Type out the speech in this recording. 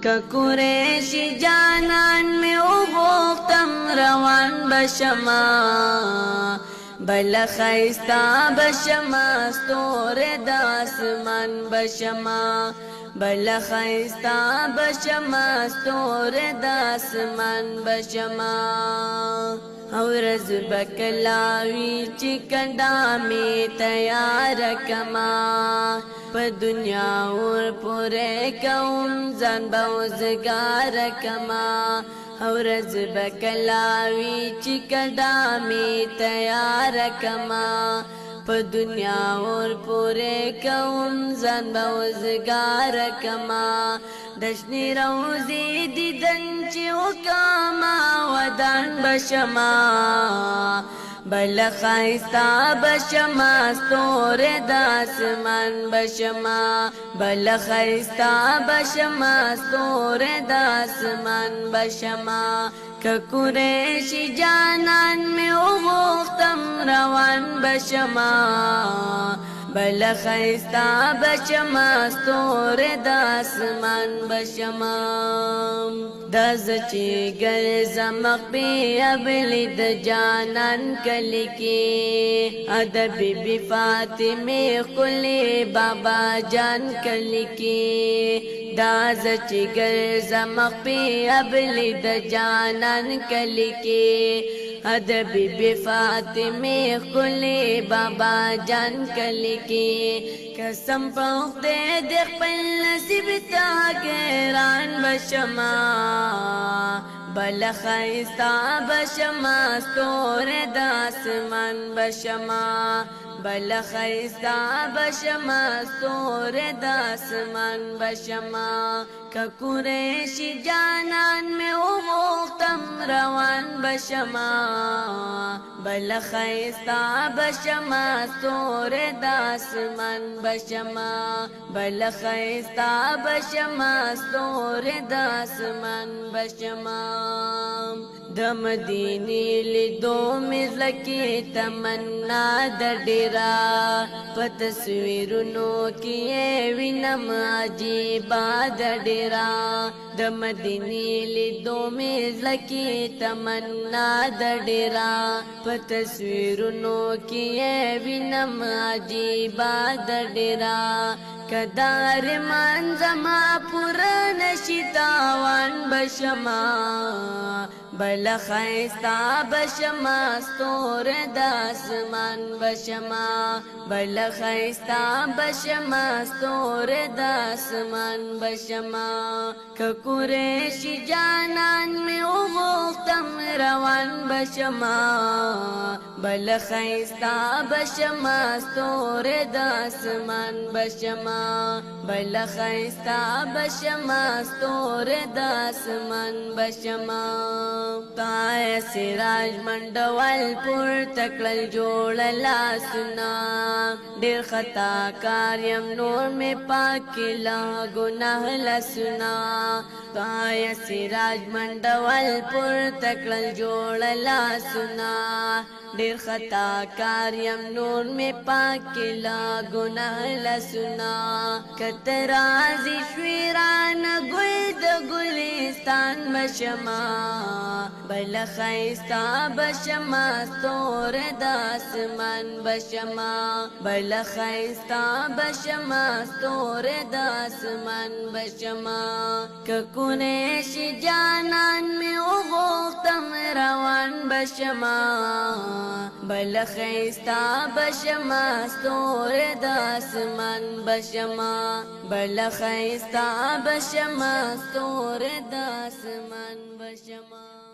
کقریشی جانان میں غوختم روان بشما بل خیستا بشما ستور داسمان بشما بل خیستا بشما ستور داسمان بشما اورز بکلاوی چی کنڈا میں تیار کما پا دنیا اور پورے کون زن بوزگار کما اورز بکلاوی چی کنڈا میں تیار کما پا دنیا اور پورے کون زن بوزگار کما دشنی روزی دیدن چی وکاما ودان بشما بل خیستا بشما ستور داسمان بشما بل خیستا بشما ستور داسمان بشما کقریشی جانان میں غوختم روان بشما بل خیستا بشما ستور داسمان بشما دز چی گرزمق بی ابلی د جانان کلی کی ادب بی فاطمی خلی بابا جان کلی کی داز چی گرزمق بی ابلی د جانان کلی کی ادب بی فاطمی خلی بابا جان کلی کی قسم پاک دے دے خپل نصیب تا گیران بشما بل خیستا بشما ستور داسمان بشما بل خیستا بشما ستور داسمان بشما کقریشی جانان میں غوختم روان بشما بل خیستا بشما ستور داسمان بشما بل خیستا بشما ستور داسمان بشما د مدینی لیدو مزلکی تمنا د ډیرا په تصویرونو کې وینم عجیبا د ډیرا د مدینی لیدو مزلکی تمنا د ډیرا په تصویرونو کې وینم عجیبا د ډیرا کدار منځما پورا نشیتاوان بشما بل خیستا بشما ستور داسمان بشما بل خیستا بشما ستور داسمان بشما کقریشی جانان میں غوختم روان بشما بل خیستا بشما ستور داسمان بشما بل خیستا بشما ستور داسمان بشما تای سراج منډول پور تکړل جوړ لاسنا ډیر خطا کاریم نور می پاک لا گناہ لسنا تای سراج منډول پور تکړل جوړ لاسنا ډیر خطا کاریم نور می پاک لا گناہ لسنا کترازی شویران گل د گلستان بشما بل خیستا بشما ستور داسمان بشما بل خیستا بشما ستور داسمان بشما کقریشی جانان میں غوختم روان بشما بل خیستا بشما ستور داسمان بشما بل خیستا بشما ستور داسمان بشما